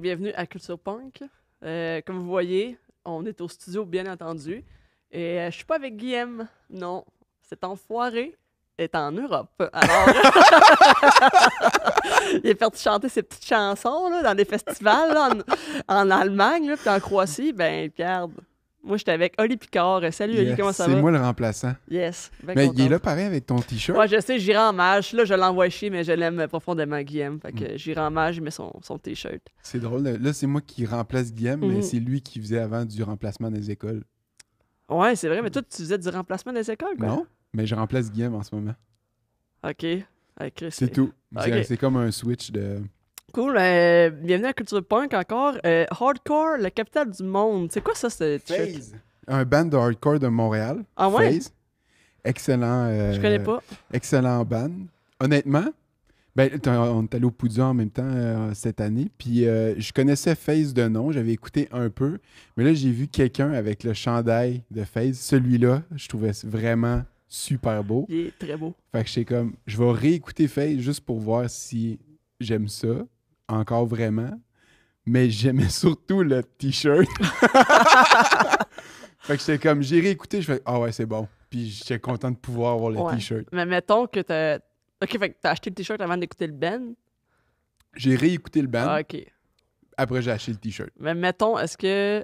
bienvenue à Culture Punk. Comme vous voyez, on est au studio, bien entendu. Et je suis pas avec Guillaume, non. Cet enfoiré est en Europe. Alors, il est parti chanter ses petites chansons là, dans des festivals là, en Allemagne, là, puis en Croatie. Ben, regarde. Moi, j'étais avec Oli Picard. Salut, Oli, comment ça va? C'est moi le remplaçant. Yes. Mais il est là pareil avec ton t-shirt. Ouais, je sais, j'irai en mage. Là, je l'envoie chier, mais je l'aime profondément, Guillaume. Fait que j'irai en mage, il met son t-shirt. C'est drôle. Là, c'est moi qui remplace Guillaume, mais c'est lui qui faisait avant du remplacement des écoles. Ouais, c'est vrai, mais toi, tu faisais du remplacement des écoles, quoi? Non, mais je remplace Guillaume en ce moment. OK. C'est tout. Ok. C'est comme un switch de... Cool. Bienvenue à Culture Punk encore. Hardcore, la capitale du monde. C'est quoi ça, ce t-shirt? FaZe. Un band de hardcore de Montréal. Ah ouais? FaZe. Excellent. Je connais pas. Excellent band. Honnêtement, ben, on est allé au Poudja en même temps cette année. Puis je connaissais FaZe de nom. J'avais écouté un peu. Mais là, j'ai vu quelqu'un avec le chandail de FaZe. Celui-là, je trouvais vraiment super beau. Il est très beau. Fait que j'étais comme, je vais réécouter FaZe juste pour voir si j'aime ça. Encore vraiment. Mais j'aimais surtout le t-shirt. Fait que j'étais comme, j'ai réécouté, je fais, ah ouais, c'est bon. Puis j'étais content de pouvoir avoir le t-shirt. Mais mettons que t'as... OK, fait que t'as acheté le t-shirt avant d'écouter le band. J'ai réécouté le band. Ah, OK. Après, j'ai acheté le t-shirt. Mais mettons, est-ce que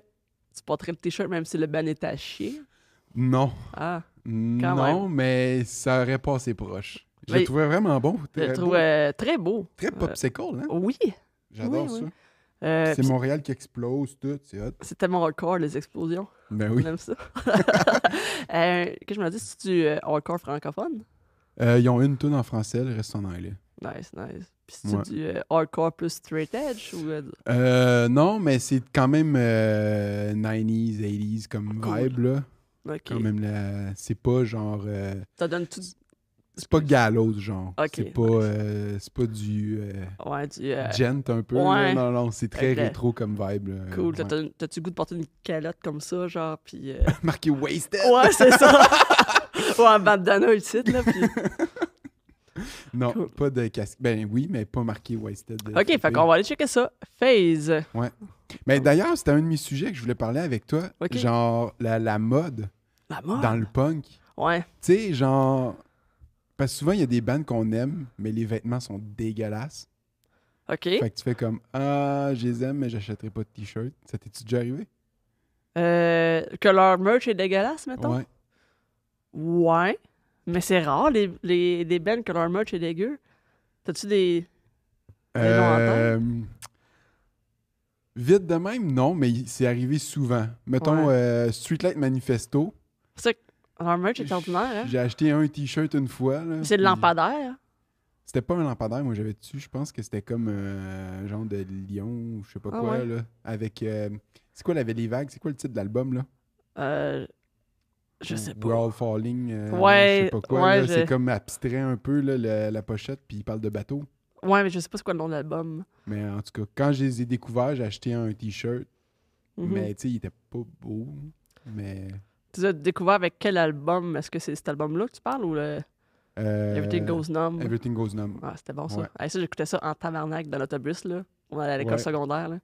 tu porterais le t-shirt même si le band était à chier? Non. Ah. Non, mais ça aurait passé proche. Je Mais le trouvais vraiment bon. Je le trouvais très beau. Très popsicle, hein? Oui. J'adore Oui. ça. C'est puis Montréal qui explose, tout, c'est hot. c'est tellement hardcore, les explosions. Ben On oui. aime ça. Qu'est-ce que je me dis, c'est-tu hardcore francophone? Ils ont une tune en français, le reste en anglais. Nice. Puis c'est-tu du hardcore plus straight edge ou... Non, mais c'est quand même 90s, 80s comme Cool. vibe, là. OK. Quand même, c'est pas genre... Ça donne tout... c'est pas gallows, genre. Ok, C'est pas du... Ouais, du... gent un peu. ouais. Là. Non, c'est très Ok. rétro comme vibe. Là. Cool. Ouais. T'as-tu le goût de porter une calotte comme ça, genre, puis... Marqué Wasted! Ouais, c'est ça! Ouais, un bandana, le titre, là, puis... Non, Cool. pas de casque. Ben oui, mais pas marqué Wasted. OK, fait qu'on va aller checker ça. FaZe. Ouais. Mais d'ailleurs, c'était un de mes sujets que je voulais parler avec toi. Ok. Genre, la mode La mode. dans le punk. Ouais. Tu sais, genre... Parce que souvent, il y a des bands qu'on aime, mais les vêtements sont dégueulasses. OK. Fait que tu fais comme, ah, je les aime, mais j'achèterai pas de t-shirt. Ça t'est-tu déjà arrivé? Que leur merch est dégueulasse, mettons? Ouais. Ouais. Mais c'est rare, les bands que leur merch est dégueu. T'as-tu des noms en tête? Vite de même, non, mais c'est arrivé souvent. Mettons, Streetlight Manifesto. C'est que leur merch est ordinaire, hein? J'ai acheté un t-shirt une fois. Là, C'est le puis lampadaire. C'était pas un lampadaire, moi j'avais dessus. Je pense que c'était comme un genre de lion ou je sais pas Ah quoi. ouais. Là, avec. C'est quoi, les vagues? C'est quoi le titre de l'album, là? Je sais We're pas. All Falling. Ouais, Je sais pas quoi. ouais, là. C'est comme abstrait un peu, là, la pochette, puis il parle de bateau. Ouais, mais je sais pas c'est quoi le nom de l'album. Mais en tout cas, quand je les ai découverts, j'ai acheté un t-shirt. Mhm. Mais tu sais, il était pas beau. Mais. Tu l'as découvert avec quel album? Est-ce que c'est cet album-là que tu parles ou le Everything Goes Numb? Everything Goes Numb. Ah, c'était bon ça. Ouais. Hey, ça, j'écoutais ça en tabarnak dans l'autobus, là. On allait à l'école Ouais. secondaire, là.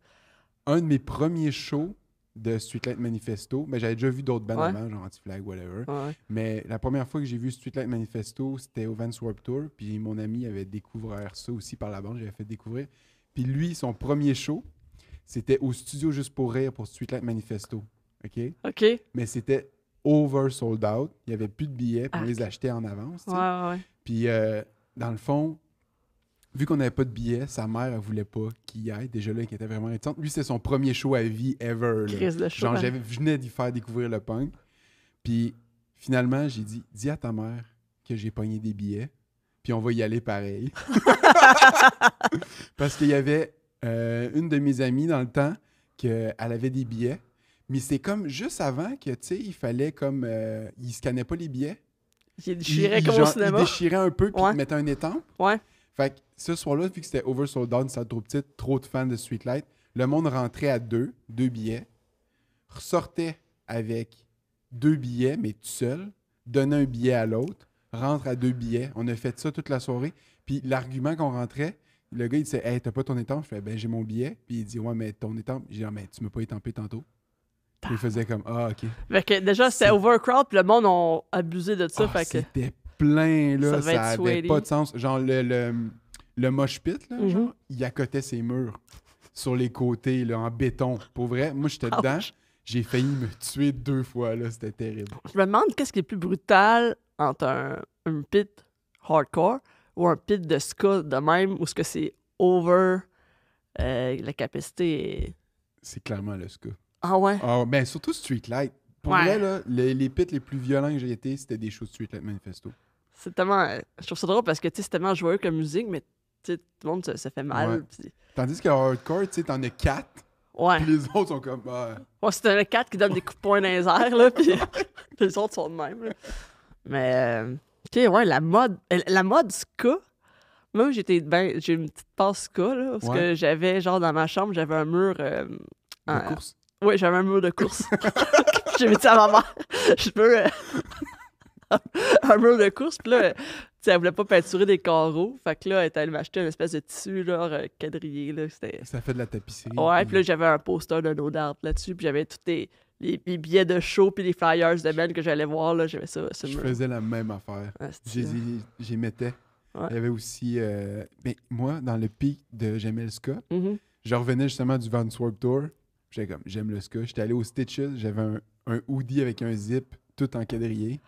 Un de mes premiers shows de Streetlight Manifesto, mais j'avais déjà vu d'autres bands Ouais. avant, genre Anti-Flag, whatever. Ouais. Mais la première fois que j'ai vu Streetlight Manifesto, c'était au Vans Warped Tour. Puis mon ami avait découvert ça aussi par la bande, j'avais fait découvrir. Puis lui, son premier show, c'était au studio Juste pour rire pour Streetlight Manifesto. OK? OK. Mais c'était over sold out. Il n'y avait plus de billets, puis on Ah. les achetait en avance. tu sais. Ouais. Puis dans le fond, vu qu'on n'avait pas de billets, sa mère, elle voulait pas qu'il y aille. Déjà là, qui était vraiment réticente. Lui, c'était son premier show à vie ever. Là. Crise de chaud. Genre, hein. je venais d'y faire découvrir le punk. Puis finalement, j'ai dit, dis à ta mère que j'ai pogné des billets, puis on va y aller pareil. Parce qu'il y avait une de mes amies dans le temps qu'elle avait des billets, mais c'est comme juste avant que, tu sais, il fallait comme... il scannait pas les billets. Il déchirait comme au genre, cinéma. Il déchirait un peu, puis Ouais. il mettait un étampe. Ouais. Fait que ce soir-là, vu que c'était oversold out, une salle trop petite, trop de fans de Streetlight, le monde rentrait à deux billets, ressortait avec 2 billets, mais tout seul, donnait un billet à l'autre, rentre à 2 billets. On a fait ça toute la soirée. Puis l'argument qu'on rentrait, Le gars, il dit, hey, t'as pas ton étampe? Je fais, ben, j'ai mon billet. Puis il dit, ouais, mais ton étampe. J'ai dit, ah, mais tu m'as pas étampé tantôt. Puis il faisait comme, ah, OK. Fait que déjà, c'était overcrowd, puis le monde a abusé de ça. Ah, Fait que c'était plein, là. Ça devait Ça être avait sweaty. pas de sens. Genre, le mosh pit, là, Mhm. genre, il accotait ses murs sur les côtés, là, en béton. Pour vrai, moi, j'étais dedans. Ouch. J'ai failli me tuer 2 fois, là. C'était terrible. Je me demande qu'est-ce qui est plus brutal entre un pit hardcore ou un pit de ska de même, où ce que c'est over, la capacité est... C'est clairement le ska. Ah ouais? Ah, ben, surtout Streetlight. Pour Ouais. vrai, là, les pits les plus violents que j'ai été, c'était des shows Streetlight Manifesto. C'est tellement... je trouve ça drôle parce que, tu sais, c'est tellement joyeux comme musique, mais, tu sais, tout le monde se fait mal. Ouais. Pis... Tandis qu'en hardcore, tu sais, t'en as 4, Ouais. puis les autres sont comme, ah, Ouais, c'est un 4 qui donne des coups de poing dans les airs, là, pis les autres sont de même, là. Mais, ok, ouais, la mode ska, moi, j'ai une petite passe ska, là, parce Ouais. que j'avais, genre, dans ma chambre, j'avais un mur... de course. Oui, j'avais un mur de course. J'ai dit à ma mère, je veux un mur de course. Puis là, tu sais, elle voulait pas peinturer des carreaux. Fait que là, elle est allée m'acheter une espèce de tissu, genre, quadrillé, là. C'était... Ça fait de la tapisserie. Ouais, puis là, j'avais un poster de No Doubt là-dessus. Puis j'avais tous les billets de show puis les flyers de Ben que j'allais voir, là. J'avais ça, ce Je mur. faisais la même affaire. Ah, c'est ça. J'y mettais. Ouais. Il y avait aussi... ben, moi, dans le pic de J'aimais le ska, Mhm. je revenais justement du Vans Warped Tour. J'étais comme, j'aime le ska. J'étais allé au Stitches, j'avais un hoodie avec un zip, tout en quadrillé.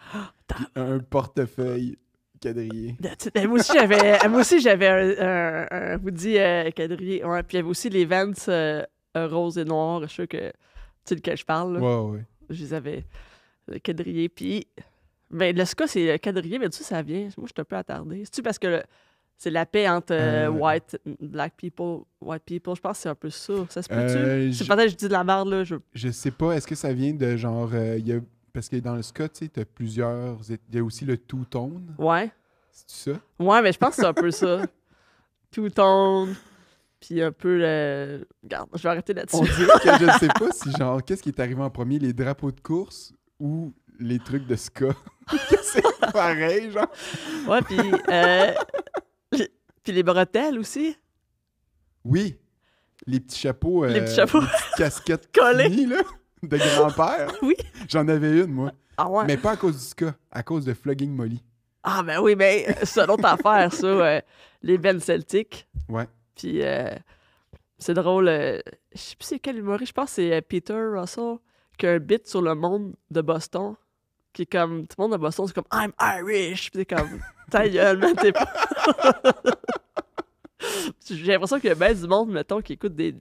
Puis un portefeuille quadrillé. Moi aussi, j'avais un hoodie quadrillé. Ouais, puis il y avait aussi les Vans roses et noirs. Je suis sûr que tu sais de quel je parle. Là. Ouais. Je les avais quadrillés. Puis, ben, le ska, c'est quadrillé, mais tu sais, ça vient. Moi, je suis un peu attardé. C'est-tu parce que c'est la paix entre white people. Je pense que c'est un peu ça. Ça se peut-tu? C'est peut-être que je dis de la merde, là. Je sais pas. Est-ce que ça vient de genre... parce que dans le ska, tu sais, t'as plusieurs... Il y a aussi le two-tone. Ouais. C'est ça? Ouais, mais je pense que c'est un peu ça. Two-tone. Puis un peu le... Regarde, je vais arrêter là-dessus. On dirait que je sais pas si genre... Qu'est-ce qui est arrivé en premier? Les drapeaux de course ou les trucs de ska? C'est pareil, genre. Ouais, puis... puis les bretelles aussi. Oui. Les petits chapeaux... Les petits chapeaux. Les petites casquettes Collés. finies, là, de grand-père. Oui. J'en avais une, moi. Ah ouais? Mais pas à cause du ska, à cause de Flogging Molly. Ah ben oui, mais c'est une autre affaire, ça. Les Ben Celtic. Ouais. Puis c'est drôle. Je sais plus c'est quel humoriste. Je pense que c'est Peter Russell qui a un bit sur le monde de Boston. Qui est comme... Tout le monde de Boston, c'est comme « I'm Irish ». Puis c'est comme « Ta gueule, man, t'es pas... » J'ai l'impression qu'il y a bien du monde, mettons, qui écoute des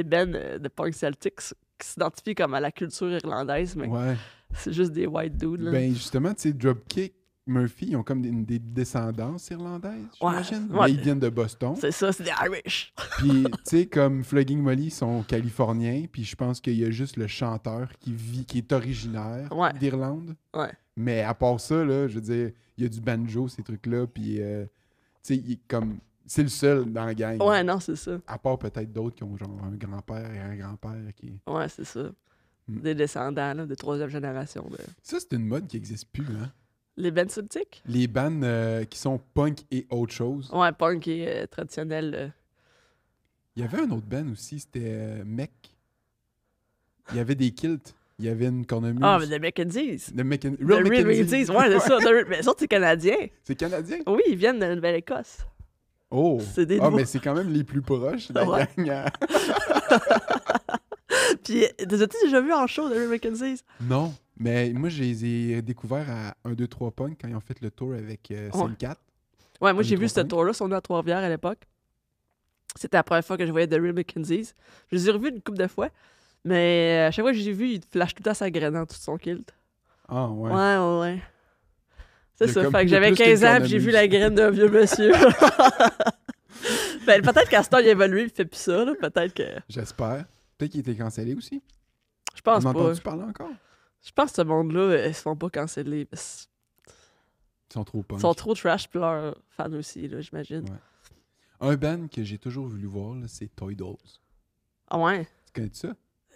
bands de punk celtics qui s'identifient comme à la culture irlandaise, mais Ouais. c'est juste des white dudes, là. Ben justement, tu sais, Dropkick, Murphy, ils ont comme des descendances irlandaises, j'imagine. Ouais. Mais ils viennent de Boston. C'est ça, c'est des Irish. Puis, tu sais, comme Flogging Molly, ils sont californiens. Puis je pense qu'il y a juste le chanteur qui est originaire Ouais. d'Irlande. Ouais. Mais à part ça, là, je veux dire, il y a du banjo, ces trucs-là. Puis, tu sais, il est comme... C'est le seul dans la gang. Ouais, non, c'est ça. À part peut-être d'autres qui ont genre un grand-père et un grand-père qui... Ouais, c'est ça. Mm. Des descendants, là, de troisième génération. Ça, c'est une mode qui n'existe plus, hein? Les bands celtiques? Les bands qui sont punk et autre chose. Ouais, punk et traditionnel. Il y avait un autre band aussi, c'était Mech. Il y avait des kilts. Il y avait une cornemuse. Ah, mais The Mackenzies. The The Real Mackenzies, ouais, c'est ça. Mais les autres, c'est canadien. C'est canadien? Oui, ils viennent de Nouvelle-Écosse. Oh! C'est des Ah, nouveaux. mais c'est quand même les plus proches de la Ouais. gang. Hein? Puis, t'as-tu déjà vu en show The Real Mackenzies? Non, mais moi, je les ai découverts à 1, 2, 3 Punk quand ils ont fait le tour avec 5-4. Ouais, moi, j'ai Une vu ce trois tour-là, son à Trois-Rivières à l'époque. C'était la première fois que je voyais The Real Mackenzies. Je les ai revus une couple de fois. Mais à chaque fois que j'ai vu, il flash tout le temps sa graine dans tout son kilt. Ah, ouais. Ouais. C'est Il y a ça. comme Fait que plus j'avais qu'une 15 ans puis j'ai cornemuse. vu la graine d'un vieux monsieur. Ben, peut-être qu'à ce temps, il a évolué, il fait plus ça. Là. Peut-être que. J'espère. Peut-être qu'il était cancellé aussi. Je pense On pas. entend-tu parler encore? Je pense que ce monde-là, ils se font pas canceller. Parce Ils sont trop punk. Ils sont trop trash pour leurs fans aussi, là, j'imagine. Ouais. Un band que j'ai toujours voulu voir, là, c'est Toy Dolls. Ah ouais? Tu connais ça?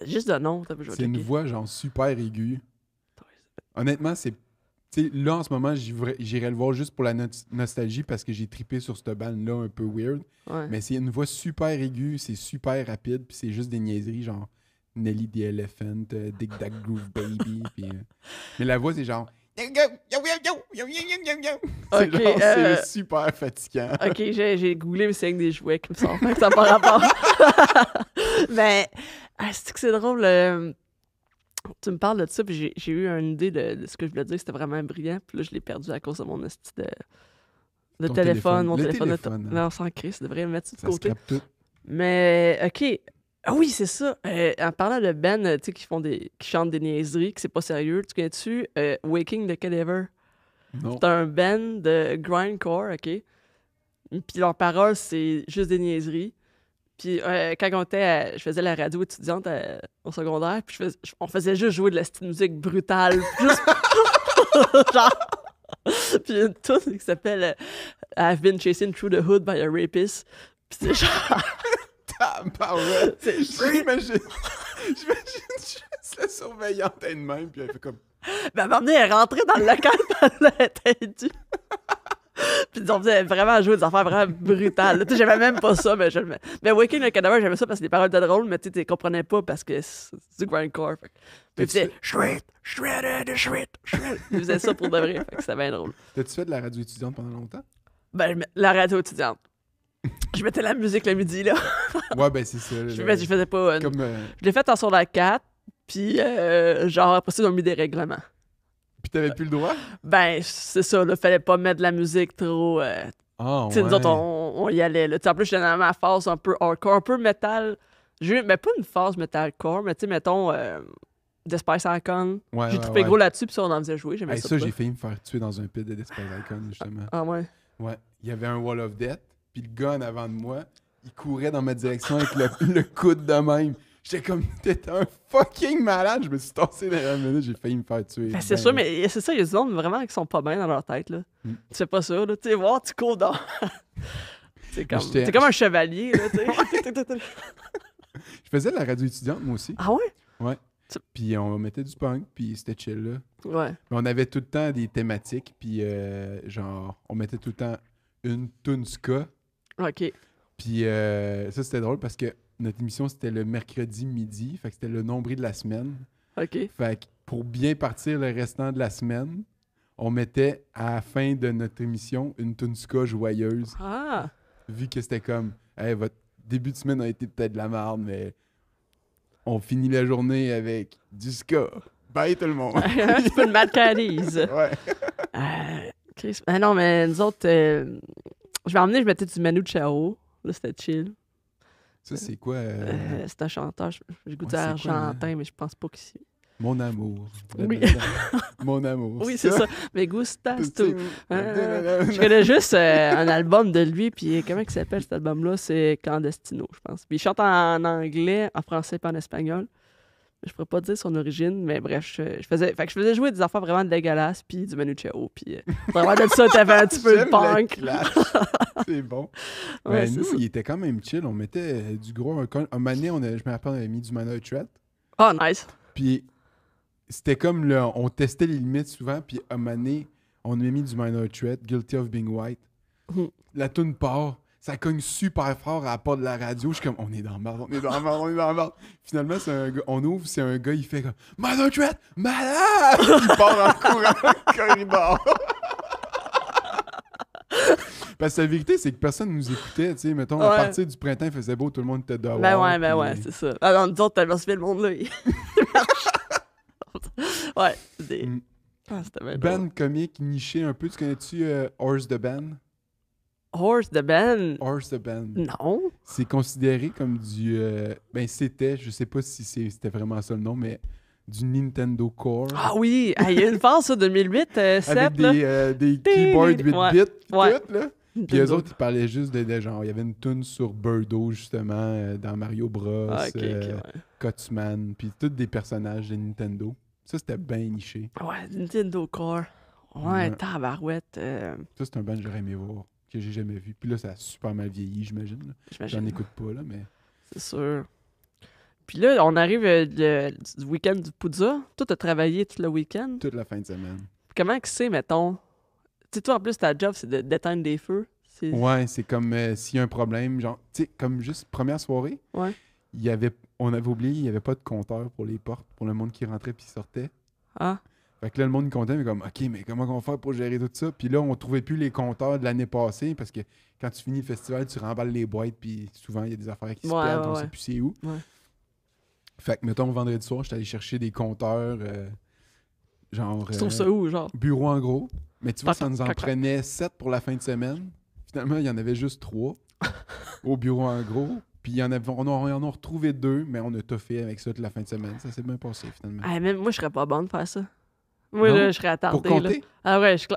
Juste de nom, t'as pu jouer. C'est une voix genre super aiguë. Honnêtement, c'est... Tu Tu sais, là, en ce moment, j'irais le voir juste pour la nostalgie parce que j'ai trippé sur cette bande-là un peu weird. Ouais. Mais c'est une voix super aiguë, c'est super rapide, puis c'est juste des niaiseries, genre Nelly the Elephant, Dig Dag Groove Baby. Puis, mais la voix, c'est genre. C'est Ok, genre, c'est super fatigant. Ok, j'ai googlé, mais c'est avec des jouets qui me sortent. Fait que ça n'a pas rapport. Mais, c'est que c'est drôle. Tu me parles de ça, puis j'ai eu une idée de ce que je voulais dire. C'était vraiment brillant. Puis là, je l'ai perdu à cause de mon esti de Ton téléphone. Mon le téléphone. téléphone, hein. Non, sans crise, je devrais le mettre de Ça côté. scrape tout. Mais, ok. Ah oui, c'est ça. En parlant de Ben, tu sais, qui chantent des niaiseries, que c'est pas sérieux. Tu connais-tu Waking the Cadaver? Non. C'est un band de grindcore, OK? Puis leurs paroles, c'est juste des niaiseries. Puis quand je faisais la radio étudiante au secondaire, puis on faisait juste jouer de la style musique brutale. Juste... genre... Puis une tune qui s'appelle I've been chasing through the hood by a rapist. Puis c'est genre... Tabarouette. c'est- J'imagine juste la surveillante elle-même, puis elle fait comme. Ben, à un moment donné, elle est rentrée dans le local, puis elle a éteint. Puis on faisait vraiment jouer des affaires vraiment brutales. Tu sais, j'aimais même pas ça, mais je le mets. Mais Waking the Cadaver, j'aimais ça parce que les paroles étaient drôles, mais tu comprenais pas parce que c'est du grindcore. Puis il faisait shred. Il faisait ça pour de vrai, fait que c'était bien drôle. T'as-tu fait de la radio étudiante pendant longtemps? Ben, la radio étudiante. Je mettais la musique le midi, là. Ouais, ben c'est ça. Je faisais pas... Comme. Je l'ai fait en secondaire 4, puis genre, après ça, ils ont mis des règlements. Puis t'avais plus le droit? Ben, c'est ça, là, fallait pas mettre de la musique trop... Ah, Tu sais, ouais. nous autres, on y allait, là. Tu sais, en plus, j'étais dans ma phase un peu hardcore, un peu metal. Mais pas une phase metalcore, mais tu sais, mettons, The Spice Icon. Ouais, J'ai ouais, trippé ouais. gros là-dessus, puis ça, on en faisait jouer. J'aimais Hey, ça. ça, pas. j'ai failli me faire tuer dans un pit de Despair Icon, justement. Ah ouais? Ouais. Il y avait un Wall of Death, puis le gars en avant de moi, il courait dans ma direction avec le coude de même. J'étais comme, t'es un fucking malade. Je me suis tassé dans la minute, j'ai failli me faire tuer. Ben, c'est sûr, mais c'est ça, il y a du monde vraiment qui sont pas bien dans leur tête, là. Mm. Tu fais pas ça, là. Tu sais, voir, tu cours dans... C'est comme, j'étais- t'es comme un chevalier, là, tu sais. Je faisais de la radio étudiante, moi aussi. Ah ouais? Puis on mettait du punk, puis c'était chill, là. Ouais. Mais on avait tout le temps des thématiques, puis genre, on mettait tout le temps une tune ska. OK. Puis ça, c'était drôle parce que notre émission, c'était le mercredi midi. Fait que c'était le nombril de la semaine. OK. Fait que pour bien partir le restant de la semaine, on mettait à la fin de notre émission une tune ska joyeuse. Ah! Vu que c'était comme, hey, votre début de semaine a été peut-être de la merde, mais on finit la journée avec du ska. Bye tout le monde! Un petit peu de Mad Caddies. Ouais. Chris. Ah non, mais nous autres, je vais emmener, je mettais du Manu Chao. Là, c'était chill. Ça, c'est quoi? C'est un chanteur. J'ai goûté Ouais, à c'est quoi, Argentin, mais je pense pas qu'ici. Mon amour. Oui. Mon amour. Oui, c'est ça. Mais gustas Tu tout. sais, Je connais juste un album de lui, puis comment il s'appelle cet album-là? C'est Clandestino, je pense. Puis il chante en anglais, en français et en espagnol. Je pourrais pas dire son origine, mais bref, je faisais jouer des affaires vraiment dégueulasses, puis du Manu Chao, puis vraiment de ça, t'avais un petit peu de J'aime le punk. clash. C'est bon. Ouais, Ben, c'est nous, ça. il était quand même chill. On mettait du gros. Un moment donné, je me rappelle, on avait mis du Manor Threat. Oh, nice. Puis c'était comme on testait les limites souvent. Puis un moment donné, on avait mis du Manor Threat, Guilty of Being White. Mhm. La tune part. Ça cogne super fort à la part de la radio. Je suis comme, on est dans la merde, on est dans la merde, on est dans la merde. Finalement, c'est un gars, on ouvre, c'est un gars, il fait comme, Manor Threat, malade! Il part en courant dans le corridor. Parce que la vérité, c'est que personne nous écoutait, tu sais, mettons, à Ouais. partir du printemps, il faisait beau, tout le monde était dehors. Ben ouais, c'est ça. Alors, nous autres, t'avais le monde là. Ouais, c'était. Mm. Ah, c'était bien drôle. Band comique niché un peu, tu connais-tu Horse the Band? Horse the Band? Horse the Band. Non. C'est considéré comme du... ben c'était, je sais pas si c'était vraiment ça le nom, mais du Nintendo Core. Ah oui, ah, il y a une phase, ça, 2008, 7, avec là. des keyboards 8 Ouais. bits, pis Ouais. tout, là. Puis eux autres, ils parlaient juste de genre, il y avait une tune sur Birdo, justement, dans Mario Bros, Ah, ok, ouais. Cotsman, puis tous des personnages de Nintendo. Ça, c'était bien niché. Ouais, Nintendo Core. Ouais, Ouais. tabarouette. Ça, c'est un band que j'aurais aimé voir, que j'ai jamais vu. Puis là, ça a super mal vieilli, j'imagine. Là. J'imagine. J'en écoute pas, là, mais... C'est sûr. Puis là, on arrive du week-end du Poudza. Toi, t'as travaillé tout le week-end. Toute la fin de semaine. Comment que c'est, mettons... Tu sais, toi, en plus, ta job, c'est d'éteindre des feux. Ouais, c'est comme s'il y a un problème, genre, tu sais, comme juste première soirée, Ouais. on avait oublié, il n'y avait pas de compteur pour les portes, pour le monde qui rentrait puis sortait. Ah. Fait que là, le monde comptait, mais comme, OK, mais comment on va faire pour gérer tout ça? Puis là, on trouvait plus les compteurs de l'année passée parce que quand tu finis le festival, tu remballes les boîtes, puis souvent, il y a des affaires qui se perdent, on sait plus c'est où. Ouais. Fait que, mettons, vendredi soir, j'étais allé chercher des compteurs, genre. Tu trouves ça où, genre? Bureau en gros. Mais tu vois, ça nous en prenait 7 pour la fin de semaine. Finalement, il y en avait juste 3 au bureau en gros. Puis on en a retrouvé 2, mais on a toffé avec ça toute la fin de semaine. Ça s'est bien passé, finalement. Ah, même moi, je serais pas bonne de faire ça. Moi, Non? là, je serais attardée. Pour compter? Là. Ah ouais, je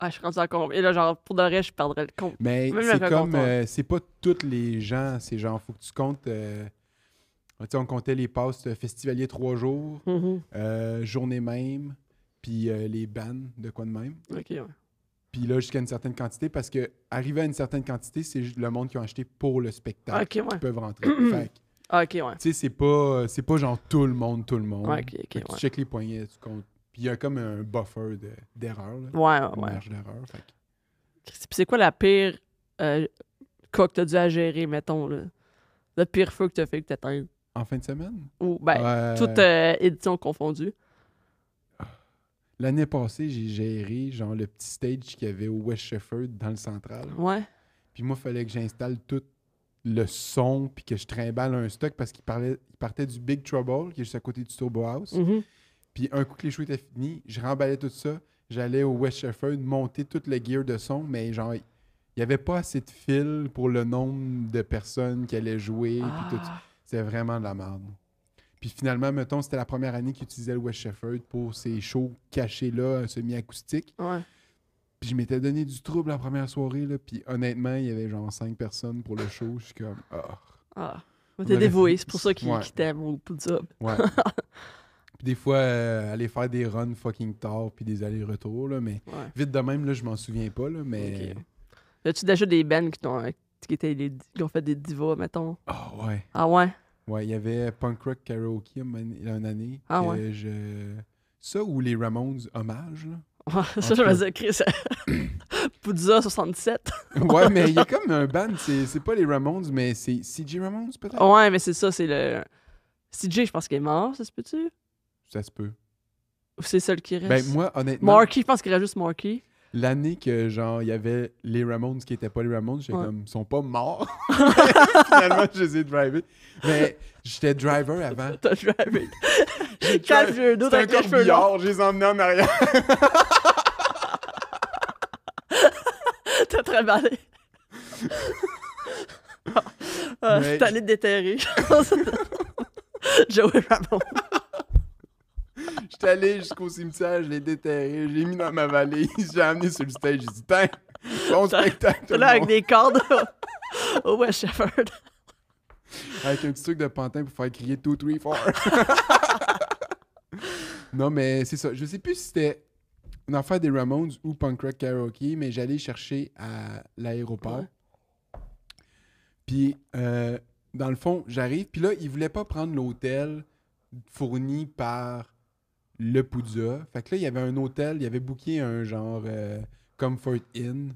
suis rendu à combien? Et là, genre, pour de vrai, je perdrais le compte. Mais même c'est comme... c'est pas tous les gens. C'est genre, faut que tu comptes... tu sais, on comptait les passes festivaliers 3 jours, journée même, puis les bands de quoi de même. OK, ouais. Puis là, jusqu'à une certaine quantité, parce que arrivé à une certaine quantité, c'est le monde qui a acheté pour le spectacle qui peuvent rentrer. Fait OK, ouais. tu sais, c'est pas genre tout le monde. Ouais, OK, Tu checkes les poignets, tu comptes. Puis il y a comme un buffer d'erreur. Ouais. Marge d'erreur. Puis c'est quoi la pire cas que t'as dû à gérer, mettons, là? Le pire feu que t'as fait que t'éteins? En fin de semaine? Ou, toute édition confondue. L'année passée, j'ai géré genre le petit stage qu'il y avait au West Shefford dans le central. Ouais. Puis moi, il fallait que j'installe tout le son puis que je trimballe un stock parce qu'il partait du Big Trouble, qui est juste à côté du Turbo House. Puis un coup que les shows étaient finis, je remballais tout ça. J'allais au West Shefford monter tout le gear de son, mais genre, il n'y avait pas assez de fil pour le nombre de personnes qui allaient jouer. Puis tout. C'était vraiment de la merde. Puis finalement, mettons, c'était la première année qu'ils utilisaient le West Shefford pour ces shows cachés-là, semi-acoustiques. Ouais. Puis je m'étais donné du trouble la première soirée, là, puis honnêtement, il y avait genre 5 personnes pour le show. Je suis comme, T'es dévoué, c'est pour ça qu'ils t'aiment au Poudza. Ouais. Puis des fois, aller faire des runs fucking tard, puis des allers-retours, là, mais vite de même, là, je m'en souviens pas, là, mais... Okay. As-tu déjà des bands qui ont fait des divas, mettons? Ah ouais. Ah ouais? Ouais, il y avait Punk Rock Karaoke une année. Ah ouais? Ça ou les Ramones Hommage, là. Ça, je me disais, Chris, Poudza 67. Ouais, mais il y a comme un band, c'est pas les Ramones, mais c'est CJ Ramones, peut-être? Ouais, mais c'est ça, c'est le... CJ, je pense qu'il est mort, ça se peut-tu? Ça se peut. Ou c'est seul qui reste? Ben, moi, honnêtement... Marky, je pense qu'il reste juste Marky. L'année que, genre, il y avait les Ramones qui étaient pas les Ramones, j'étais comme, ils sont pas morts. Finalement, je les ai drivés. Mais j'étais driver avant. T'as drivé. Quatre vieux dos avec les cheveux longs. Je les ai emmenés en arrière. T'as très mal. Je suis allé te déterrer. Joey Ramone. J'étais allé jusqu'au cimetière, je l'ai déterré, je l'ai mis dans ma valise, j'ai amené sur le stage, j'ai dit, tiens, bon spectacle. T'es là avec des cordes au West Shefford. Avec un petit truc de pantin pour faire crier 2, 3, 4. Non, mais c'est ça. Je sais plus si c'était une affaire des Ramones ou Punk Rock Karaoke, mais j'allais chercher à l'aéroport. Ouais. Puis, dans le fond, j'arrive, puis là, ils voulaient pas prendre l'hôtel fourni par le Poudza. Fait que là, il y avait un hôtel, il y avait booké un genre Comfort Inn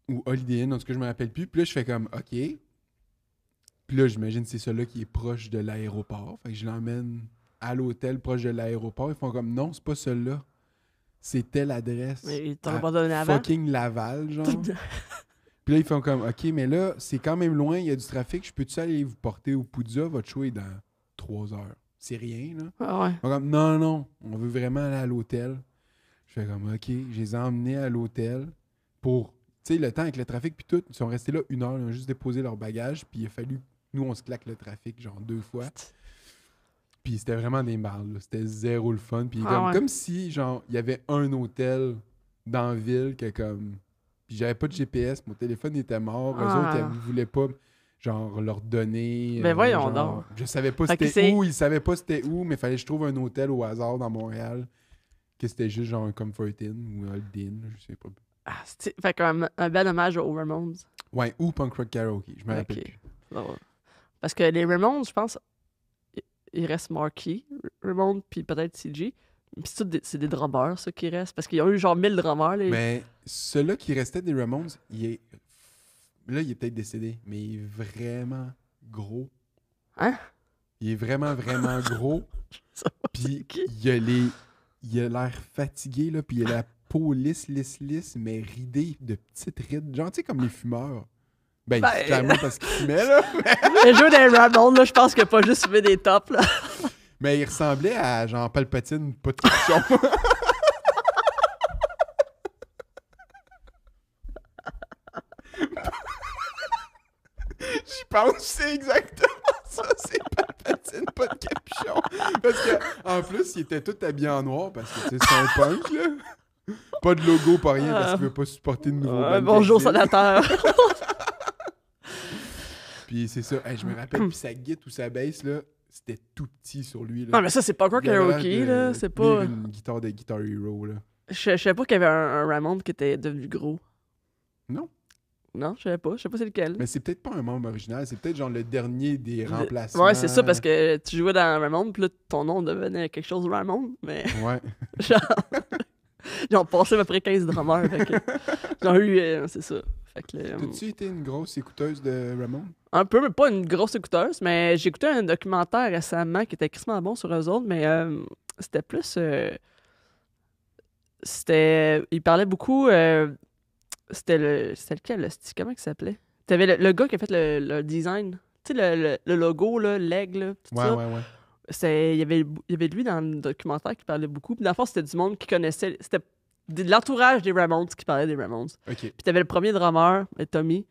ou Holiday Inn, en tout cas, je me rappelle plus. Puis là, je fais comme, OK. Puis là, j'imagine que c'est celui-là qui est proche de l'aéroport. Fait que je l'emmène à l'hôtel proche de l'aéroport. Ils font comme, non, c'est pas celui-là. C'est telle adresse. Mais ils t'ont pas donné avant. Fucking Laval, genre. Puis là, ils font comme, OK, mais là, c'est quand même loin, il y a du trafic. Je peux-tu aller vous porter au Poudza? Votre show est dans 3 heures. C'est rien, là. Ah ouais. Ils font comme, non, on veut vraiment aller à l'hôtel. Je fais comme, OK, je les ai emmenés à l'hôtel pour, tu sais, le temps avec le trafic, puis tout. Ils sont restés là 1 heure, ils ont juste déposé leur bagage, puis il a fallu, nous, on se claque le trafic, genre 2 fois. Puis c'était vraiment des mardes, là. C'était zéro le fun. Puis comme si, genre, il y avait un hôtel dans la ville que, comme... Puis j'avais pas de GPS, mon téléphone était mort. Eux autres, ils voulaient pas, genre, leur donner... Mais voyons genre, donc. Je savais pas c'était où, ils savaient pas c'était où, mais fallait que je trouve un hôtel au hasard dans Montréal, que c'était juste genre un Comfort Inn ou un Holiday Inn, je sais pas. Ah, fait qu'un bel hommage aux Ramones. Ouais, ou Punk Rock Karaoke, je me rappelle plus. Parce que les Ramones, je pense, il reste Marky, Ramones, puis peut-être CG. Puis c'est des drummers, ça, qui restent. Parce qu'ils ont eu genre 1000 drummers. Là. Mais celui-là qui restait des Ramones, là, il est peut-être décédé, mais il est vraiment gros. Hein? Il est vraiment, vraiment gros. Puis qui? il a l'air fatigué, là, puis il a la peau lisse, mais ridée de petites rides. Genre, tu sais, comme les fumeurs. Ben, c'est clairement parce qu'il fumait, là. Le jeu des Ramones, là, je pense qu'il a pas juste fumé des tops, là. Mais il ressemblait à genre Palpatine, pas de capuchon. Je pense que c'est exactement ça, c'est Palpatine, pas de capuchon. Parce que en plus, il était tout habillé en noir parce que c'est un punk, là. Pas de logo, pas rien, parce qu'il veut pas supporter de nouveaux bands. Bonjour, sénateur. Puis c'est ça, hey, je me rappelle, puis sa guitare ou sa bass, là, c'était tout petit sur lui. Là. Non, mais ça, c'est pas quoi karaoke, là. C'est pas. Une guitare de Guitar Hero, là. Je savais pas qu'il y avait un Ramon qui était devenu gros. Non. Non, je savais pas. Je sais pas c'est lequel. Mais c'est peut-être pas un membre original, c'est peut-être genre le dernier des remplacements. Ouais, c'est ça, parce que tu jouais dans Ramon, puis là, ton nom devenait quelque chose Ramon, mais. Ouais. Genre, passé à peu près 15 drummers. Fait que. J'en ai eu. C'est ça. Fait que. T'as-tu été une grosse écouteuse de Ramon? Un peu, mais pas une grosse écouteuse, mais j'ai écouté un documentaire récemment qui était crissement bon sur eux autres, mais c'était plus. Il parlait beaucoup. C'était lequel, comment il s'appelait? T'avais le gars qui a fait le design. Tu sais, le logo, là, l'aigle, tout ça. Ouais. Il y avait lui dans le documentaire qui parlait beaucoup. Puis dans le fond, c'était du monde qui connaissait. C'était de l'entourage des Ramones qui parlait des Ramones. OK. Puis t'avais le premier drummer, Tommy.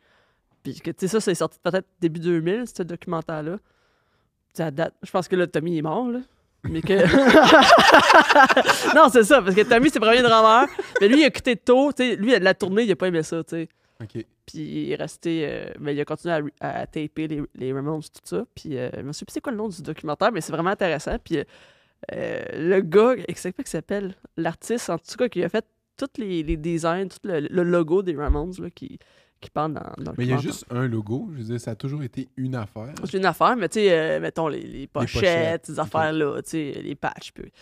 Puis tu sais, ça, c'est sorti peut-être début 2000, ce documentaire-là. Puis à date, je pense que là, Tommy est mort, là. Mais que. Non, c'est ça, parce que Tommy, c'est le premier drummer. Mais lui, il a quitté tôt. Tu sais, lui, la tournée, il a pas aimé ça, tu sais. OK. Puis il est resté. Mais il a continué à taper les Ramones, tout ça. Puis je me souviens plus c'est quoi le nom du documentaire, mais c'est vraiment intéressant. Puis le gars, c'est quoi qu'il s'appelle? L'artiste, en tout cas, qui a fait tous les designs, tout le logo des Ramones, là, qui parle dans le Mais il y a juste un logo. Je veux dire, ça a toujours été une affaire. C'est une affaire, mais tu sais, mettons les pochettes, ces affaires-là, tu sais, les patchs. Puis,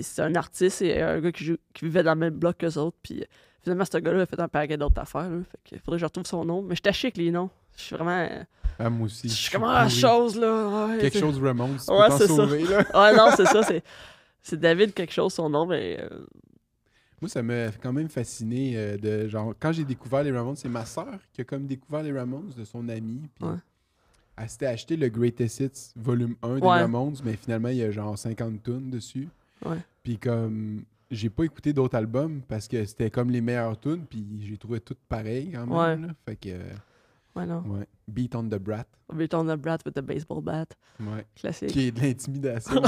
c'est un artiste et un gars qui vivait dans le même bloc qu'eux autres. Puis finalement, ce gars-là a fait un paquet d'autres affaires. Là, fait qu'il faudrait que je retrouve son nom. Mais je suis chic les noms. Je suis vraiment. Ah, moi aussi. Je suis comme la chose, là. Ouais, quelque chose Ramones, tu ouais, peux t'en sauver, là. Ouais, non, c'est ça. C'est David quelque chose, son nom, mais. Moi, ça m'a quand même fasciné de genre quand j'ai découvert les Ramones, c'est ma sœur qui a comme découvert les Ramones de son ami. Puis elle s'était acheté le Greatest Hits volume 1 des Ramones, mais finalement il y a genre 50 tunes dessus. Ouais. Puis comme j'ai pas écouté d'autres albums parce que c'était comme les meilleures tunes, puis j'ai trouvé toutes pareilles quand même. Ouais. Là. Fait que. Ouais, non. Ouais. Beat on the Brat. Beat on the Brat with a baseball bat. Ouais. Classique. Qui est de l'intimidation.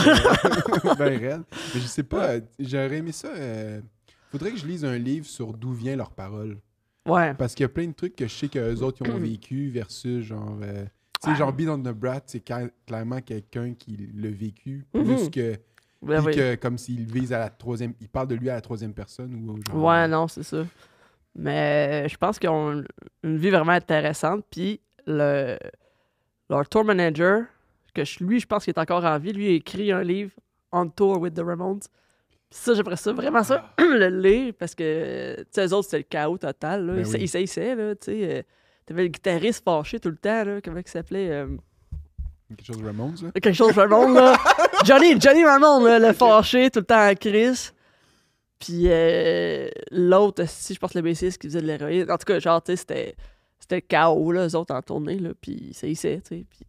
Ben raide. Mais je sais pas, j'aurais aimé ça. Faudrait que je lise un livre sur d'où vient leur parole. Ouais. Parce qu'il y a plein de trucs que je sais qu'eux autres ils ont vécu versus genre. Tu sais, genre Beat on the Brat, c'est clairement quelqu'un qui l'a vécu. Plus que. Puis que comme s'il vise à la troisième. Il parle de lui à la troisième personne ou genre. Ouais, non, c'est ça. Mais je pense qu'ils ont une vie vraiment intéressante. Puis leur tour manager, lui, je pense qu'il est encore en vie, lui, il a écrit un livre On Tour with the Ramones. Puis ça, j'aimerais ça, vraiment ça, le lire, parce que, tu sais, eux autres, c'était le chaos total. Là. Ben oui. Ils saisissaient, là, tu sais. T'avais le guitariste fâché tout le temps, là. Comment il s'appelait? Quelque chose de Ramones, là. Quelque chose de Ramones, là. Johnny Ramone, là, le fâché tout le temps en crise. Puis l'autre, si je pense le bassiste qui faisait de l'héroïne. En tout cas, genre, tu sais, c'était le chaos, là, eux autres en tournée, là. Puis ça y sait, tu sais. Puis.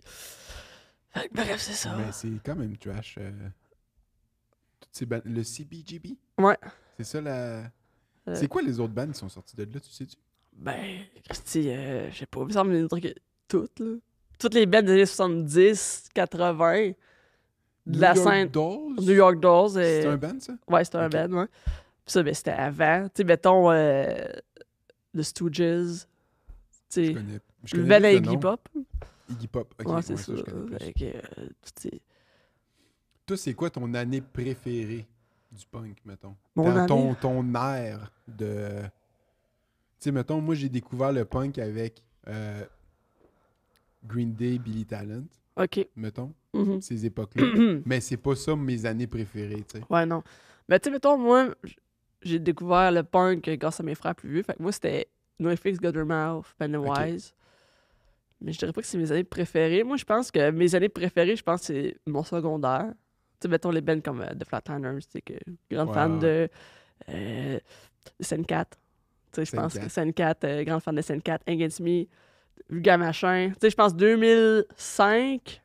Bref, c'est ça. Mais c'est quand même trash. Le CBGB? Ouais. C'est ça la. C'est quoi les autres bandes qui sont sorties de là, tu sais-tu? Ben, Christy, je sais pas. Il me semble que toutes, là. Toutes les bandes des années 70, 80. De la scène. New York Dolls. C'est un band, ça? Ouais, c'était un band, ouais. Puis ça, ben, c'était avant. Tu sais, mettons, The Stooges. Tu sais. Je connais Ben, Iggy Pop. Iggy Pop, ok. Ouais, c'est ça. Toi, c'est quoi ton année préférée du punk, mettons? Ton air de... Tu sais, mettons, moi, j'ai découvert le punk avec Green Day, Billy Talent. OK. mettons, Mhm. ces époques-là. Mais c'est pas ça mes années préférées, tu sais. Ouais, non. Mais tu sais, mettons, moi, j'ai découvert le punk grâce à mes frères plus vieux. Fait que moi, c'était NoFX, Guttermouth, Pennywise. Mais je dirais pas que c'est mes années préférées. Moi, je pense que mes années préférées, je pense que c'est mon secondaire. Tu sais, mettons les bands comme The Flatliners, tu sais, que grande fan de SN4. Tu sais, je pense que SN4, grande fan de SN4, Against Me, Vulgaire Machin. Tu sais, je pense 2005,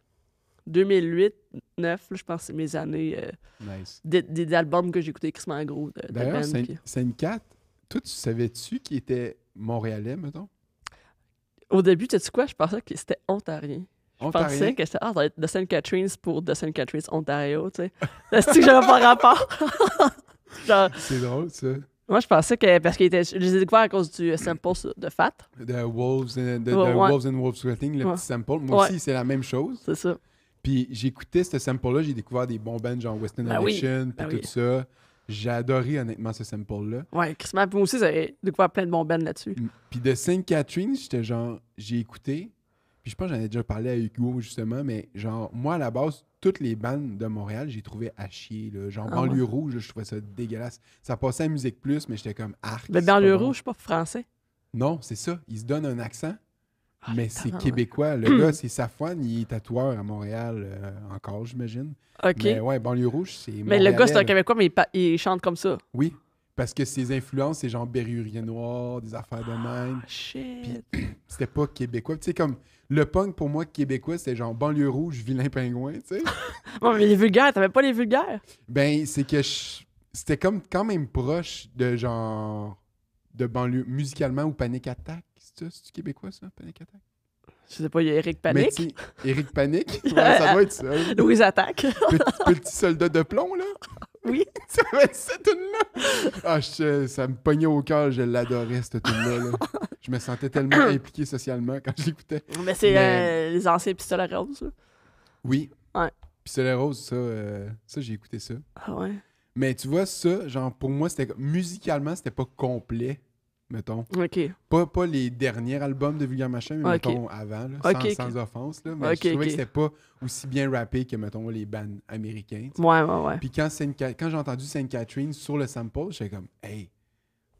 2008, 2009, là, je pense que c'est mes années Nice. des albums que j'ai écoutés Christmas gros de D'ailleurs, band. Puis... Scène 4, toi, tu savais-tu qu'il était montréalais, mettons? Au début, tu sais quoi? Je pensais que c'était ontarien. Je pensais Ontarien? que c'était ça va être de St. Catharines pour de St. Catharines, Ontario, tu sais. Est-ce que j'avais pas rapport? Genre, C'est drôle, ça. moi, je pensais que, parce que je les ai découverts à cause du sample de Fat. De Wolves and, Ouais. Wolves and Wolves Sweating, le Ouais. petit sample. Moi Ouais. aussi, c'est la même chose. C'est ça. Puis j'écoutais ce sample-là, j'ai découvert des bons bands genre Western Ben oui. Addiction, puis Ben tout oui. ça. J'ai adoré honnêtement ce sample-là. Ouais, Christmas. Puis moi aussi, j'ai découvert plein de bons bands là-dessus. Puis de Sainte Catherine, j'étais genre, j'ai écouté, puis je pense que j'en ai déjà parlé à Hugo justement, mais genre, moi à la base, toutes les bandes de Montréal, j'ai trouvé à chier. Là. Genre, Ah Banlieue ouais. Rouge, je trouvais ça dégueulasse. Ça passait à Musique Plus, mais j'étais comme arc. Mais c'est pas Banlieue bon. Rouge, je suis pas français. Non, c'est ça. Il se donne un accent, Ah, mais c'est tabarnak. québécois. Le gars, c'est Safouane, il est tatoueur à Montréal encore, j'imagine. OK. Mais ouais, Banlieue Rouge, c'est. Mais le gars, c'est un montréalais, là. Québécois, mais il chante comme ça. Oui, parce que ses influences, c'est genre Berrurier Noir, des affaires de même. Ah, shit. Puis c'était pas québécois. Tu sais, comme le punk pour moi québécois, c'était genre Banlieue Rouge, Vilain Pingouin, tu sais. Ouais, mais les vulgaires, t'avais pas les vulgaires? Ben, c'est que c'était comme quand même proche de genre de banlieue musicalement ou Panic Attack. C'est-tu québécois ça, Panic Attack? Je sais pas, il y a Eric Mais Panic, tu sais, Éric Panic, ouais, ça doit être ça. Louise Attaque. Petit soldat de plomb, là. Oui. Ça va être cette tune-là. Ah, ça me pognait au cœur, je l'adorais, cette tune-là. Là. Je me sentais tellement impliqué socialement quand je l'écoutais. Mais c'est Mais- les anciens pistolets roses, là. Oui. Ouais. Pistolet Rose, ça j'ai écouté ça. Ah ouais. Mais tu vois, ça, genre, pour moi, musicalement, c'était pas complet, mettons. OK. Pas les derniers albums de Vulgaire Machin, mais Ok. mettons avant, là, Ok, ok. sans offense. Là, mais Ok, je trouvais ok. que c'était pas aussi bien rappé que, mettons, les bands américains. tu sais. Ouais. Puis quand j'ai entendu Sainte Catherine sur le sample, j'étais comme, hey,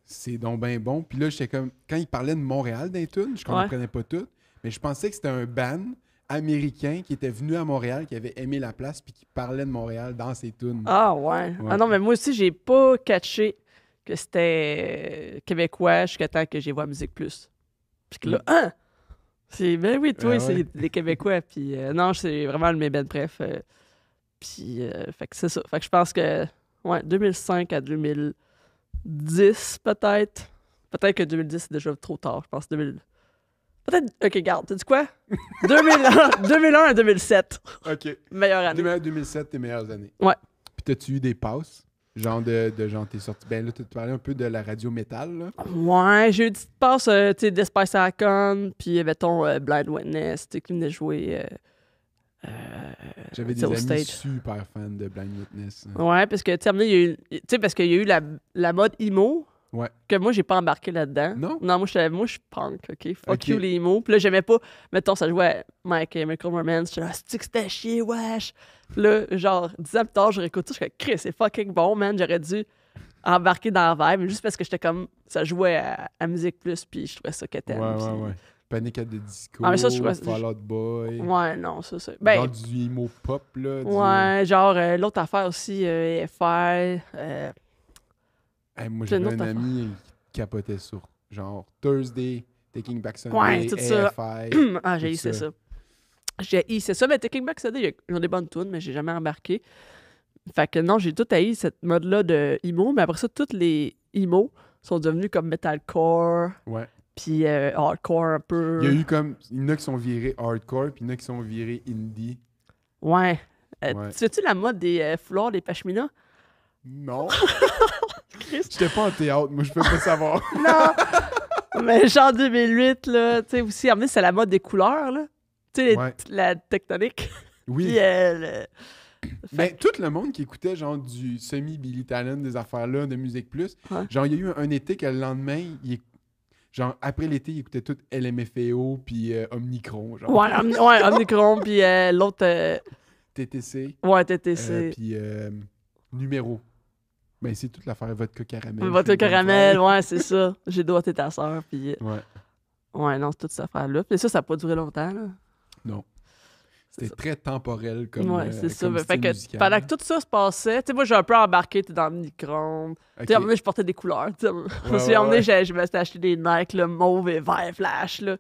c'est donc bien bon. Puis là, j'étais comme, quand il parlait de Montréal dans les tunes, je comprenais pas tout, mais je pensais que c'était un band américain qui était venu à Montréal, qui avait aimé la place, puis qui parlait de Montréal dans ses tunes. Ah ouais. Ouais. Ah non, mais moi aussi, j'ai pas catché que c'était québécois jusqu'à temps que j'ai vu Musique Plus. Puis que là, hein? C'est, ben oui, toi, Ouais, c'est ouais. des Québécois. Puis non, c'est vraiment le mes bands préf. Puis, fait que c'est ça. Fait que je pense que, ouais, 2005 à 2010, peut-être. Peut-être que 2010, c'est déjà trop tard. Je pense 2000. Peut-être, ok, garde, t'as dit quoi? 2001 à 2007. OK. Meilleure année. 2007, tes meilleures années. Ouais. Puis t'as-tu eu des passes? Genre genre, t'es sorti. Ben là, tu parlais un peu de la radio métal, là. Ouais, j'ai eu une petite passe, tu sais, d'Espice Icon, puis mettons Blind Witness, tu sais, qui venait jouer. J'avais tu sais, des au amis stage. super fans de Blind Witness. Ouais, parce que, tu sais, à un moment donné, il y a eu, tu sais, parce qu'il y a eu la mode emo, Ouais. que moi, j'ai pas embarqué là-dedans. Non? Non, moi, je suis punk, OK? Fuck Ok. you, les emo. Puis là, j'aimais pas, mettons, ça jouait à Michael Romance, j'étais là, c'est que c'était chier, wesh. Puis là, genre, 10 ans plus tard, je réécoute ça, je suis comme, Chris, c'est fucking bon, man, j'aurais dû embarquer dans la vibe, juste parce que j'étais comme, ça jouait à Musique Plus, puis je trouvais ça quétaine. Ouais. Panic at the Disco, Ah, mais ça, je trouvais- Fall Out Boy. Ouais, non, ça. Genre Ben, du emo pop, là. ouais, genre, l'autre affaire aussi, EFI. Moi, Plein j'avais un d'autres ami qui capotait sur genre Thursday, Taking Back Sunday, Ouais, tout ça. AFI. Ah, j'ai tout hissé ça. J'ai hissé ça, mais Taking Back Sunday, ils ont des bonnes tunes, mais j'ai jamais embarqué. Fait que non, j'ai tout haï cette mode-là de emo, mais après ça, toutes les emo sont devenus comme metalcore, Ouais. puis hardcore un peu. Il y a eu comme. Il y en a qui sont virés hardcore, puis il y en a qui sont virés indie. Ouais. Ouais. Tu sais-tu la mode des foulards, des pashminas? Non. Christ. J'étais pas en théâtre, moi, je peux pas savoir. Non! Mais genre 2008, là, tu sais, aussi, à un moment donné, c'est la mode des couleurs, là. Tu sais, Ouais. la tectonique. Oui. Puis, Ben, tout le monde qui écoutait genre du semi-Billy Talent, des affaires-là, de Musique Plus, Ouais. genre, il y a eu un été que le lendemain, Genre, après l'été, ils écoutaient tout LMFAO puis Omnicron, genre. Ouais, Omnicron, puis l'autre... TTC. ouais, TTC. Puis Numéro. Ben, c'est toute l'affaire Vodka Caramel. Vodka Caramel, ouais, c'est ça. J'ai doigté ta sœur, puis... Ouais. Ouais, non, c'est toute cette affaire-là. Puis ça n'a pas duré longtemps, là. Non. C'est C'était très temporel comme ouais, c'est ça. comme Fait style que musical. pendant que tout ça se passait, tu sais, moi, j'ai un peu embarqué dans le micro. Tu sais, à un moment donné, je portais des couleurs. Tu sais, je me suis emmené, je me suis acheté des Nike, là, mauve et vert flash, là.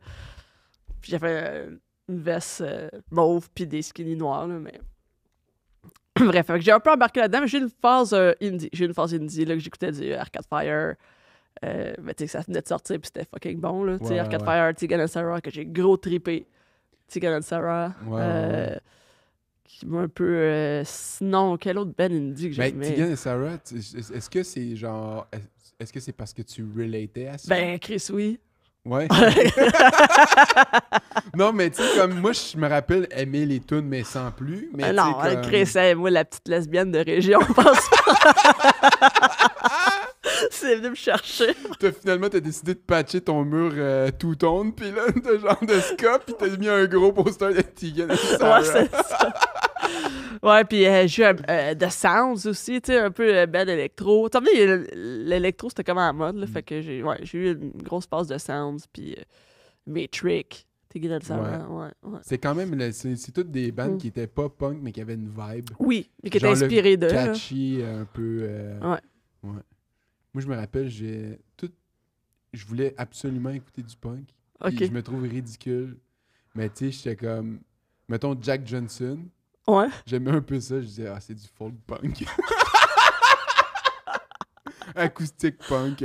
Puis j'avais une veste mauve puis des skinny noirs, là, mais... Bref, fait que j'ai un peu embarqué là-dedans, mais j'ai une phase indie. J'ai une phase indie, là, que j'écoutais du Arcade Fire. Mais tu sais, ça venait de sortir, puis c'était fucking bon, là. Tu sais, Arcade Fire, Tegan and Sarah, que j'ai gros trippé. Tegan and Sarah. Qui m'a un peu... sinon, quel autre band indie que j'aimais? Ben, Tegan et Sarah, est-ce que c'est genre... Est-ce que c'est parce que tu relatais à ça? Ben, Chris, oui. Ouais. Non, mais tu sais, comme moi, je me rappelle aimer les tunes, mais sans plus. Mais non, comme... Chris, moi, la petite lesbienne de région, je pense pas. C'est venu me chercher. Finalement, t'as décidé de patcher ton mur two-tone, puis là, t'as genre de ska, puis t'as mis un gros poster de Tegan et Sarah. Ouais, c'est ça. Ouais, puis j'ai eu The Sounds aussi, tu sais, un peu band électro. Tu sais, l'électro, c'était comme en mode, là, fait que j'ai eu une grosse passe de Sounds, puis Matrix, Tegan and Sarah, ouais. C'est quand même, c'est toutes des bandes qui étaient pas punk, mais qui avaient une vibe. Oui, mais qui étaient Genre inspirées de... catchy, un peu... Ouais. Moi, je me rappelle, je voulais absolument écouter du punk. Puis Ok. je me trouve ridicule. Mais tu sais, j'étais comme... Mettons Jack Johnson. Ouais. J'aimais un peu ça. Je disais, c'est du folk punk. Acoustique punk.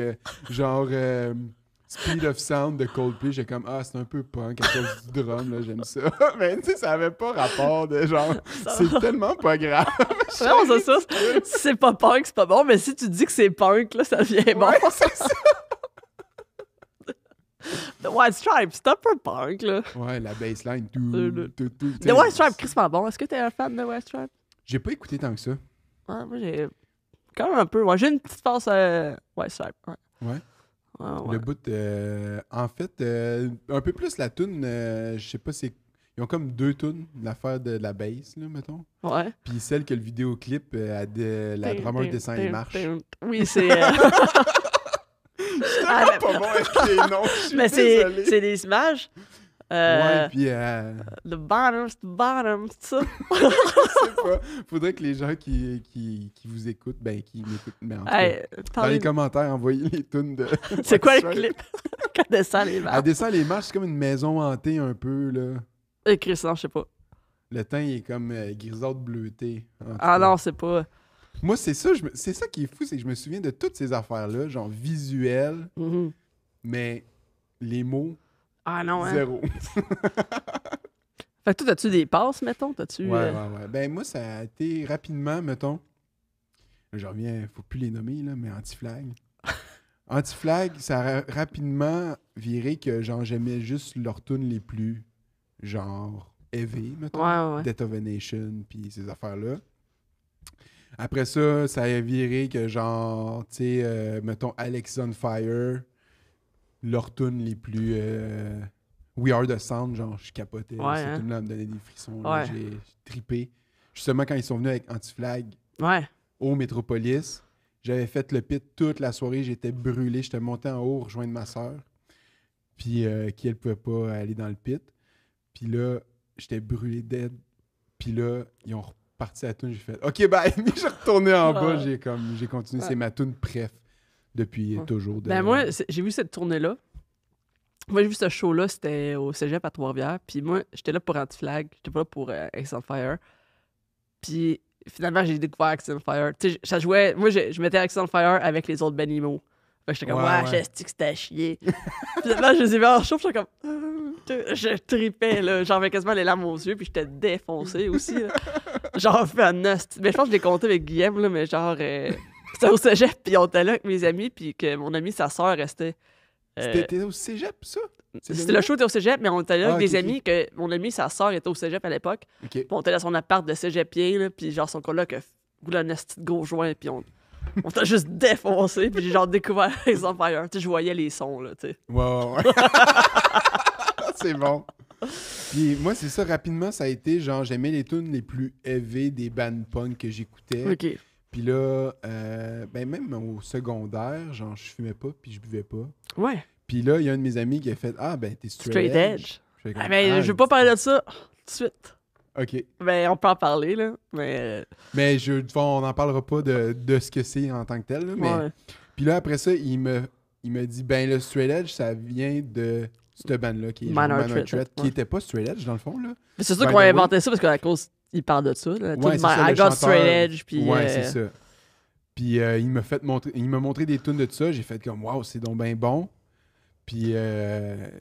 Genre Speed of Sound de Coldplay. J'ai comme, c'est un peu punk à cause du drum. Là, j'aime ça. Mais tu sais, ça avait pas rapport de genre... C'est tellement pas grave. Non, c'est ça. Si c'est pas punk, c'est pas bon. Mais si tu dis que c'est punk, là, ça devient bon. Ouais, c'est ça. The White Stripes, c'est un peu punk, là. Ouais, la bassline. The White Stripes, Chris bon. Est-ce que t'es un fan de White Stripes? J'ai pas écouté tant que ça. Ouais, moi, j'ai... Quand même un peu. Ouais, j'ai une petite phase White Stripes. Ouais. Le bout, en fait, un peu plus la toune, je sais pas, ils ont comme deux tounes, l'affaire de la bass, là, mettons. Ouais. Puis celle que le vidéoclip, la drummer descend les marches. Oui, c'est... Je suis pas bon avec les noms, je suis mais désolé. c'est des images. Ouais, puis... The bottom, c'est ça? je sais pas. Faudrait que les gens qui vous écoutent, qui m'écoutent, mais en tout cas, dans les commentaires, envoyez les tunes de... C'est quoi le clip? Quand elle descend les marches. Elle descend les marches, c'est comme une maison hantée un peu, là. Chris, non, je sais pas. Le teint, il est comme grisâtre bleuté. Non, c'est pas... Moi, c'est ça qui est fou, c'est que je me souviens de toutes ces affaires-là, genre visuelles, mais les mots, non, zéro. Fait que toi, as-tu des passes, mettons? T'as-tu... Ouais. Ben, moi, ça a été rapidement, mettons, je reviens, faut plus les nommer, là, mais Anti-Flag. Anti-Flag, ça a rapidement viré que, genre, j'aimais juste leurs tunes les plus, genre, heavy, mettons. Ouais. Death of a Nation, puis ces affaires-là. Après ça, ça a viré que genre, tu sais, mettons Alex on Fire, leurs tunes les plus We Are the Sound, genre, je capotais. Ces tunes-là me donnaient des frissons. Là, j'ai trippé. Justement, quand ils sont venus avec Anti-Flag au Métropolis, j'avais fait le pit toute la soirée, j'étais brûlé, j'étais monté en haut rejoindre ma soeur, puis qui, elle, pouvait pas aller dans le pit. Puis là, j'étais brûlé dead. Puis là, ils ont parti à la toune, j'ai fait OK, bye. J'ai retourné en bas, j'ai continué. C'est ma toune préf depuis toujours. Ben moi, j'ai vu cette tournée-là. Moi, j'ai vu ce show-là, c'était au Cégep à Trois-Rivières. Puis moi, j'étais là pour Anti-Flag, j'étais pas là pour Axe on Fire. Puis finalement, j'ai découvert Axe on Fire. Tu sais, ça jouait... Moi, je mettais Axe on Fire avec les autres Benimo. Fait que j'étais comme, j'ai dit que c'était à chier. Finalement, je les ai vus en show, j'étais comme... Je tripais, là. J'en avais quasiment les larmes aux yeux, puis j'étais défoncé aussi, là. Genre, fait un hostie. Mais je pense que je l'ai compté avec Guillaume, là, mais genre... c'était au cégep, puis on était là avec mes amis, puis que mon ami, sa sœur restait... C'était au cégep, ça? C'était le show était au cégep, mais on était là avec des amis, que mon ami, sa sœur était au cégep à l'époque. Puis on était dans son appart de cégepien, là, puis genre son coloc a roulé un hostie de gros joint, puis On t'a juste défoncé, puis j'ai genre découvert les Empire. Tu sais, je voyais les sons, là, tu sais. Ouais. C'est bon. Puis moi, c'est ça, rapidement, ça a été genre, j'aimais les tunes les plus heavy des bands punk que j'écoutais. OK. Puis là, ben même au secondaire, genre, je fumais pas, puis je buvais pas. Ouais. Puis là, il y a un de mes amis qui a fait « Ah, ben t'es straight edge. » Ah, mais je veux pas parler de ça tout de suite. OK. Ben, on peut en parler, là, mais... Mais on n'en parlera pas de ce que c'est en tant que tel, là, mais... Ouais. Puis là, après ça, il me dit « Ben, le straight edge, ça vient de cette band-là, qui est Minor Minor Threat, Threat, qui ouais. était pas straight edge, dans le fond, là. » Mais c'est sûr By qu'on the a way. inventé ça parce qu'à cause, il parle de ça, là. Ouais, c'est ça, I le got chanteur. straight edge, puis... Ouais, c'est ça. Puis il m'a montré des tunes de ça. J'ai fait comme, waouh, c'est donc bien bon. Puis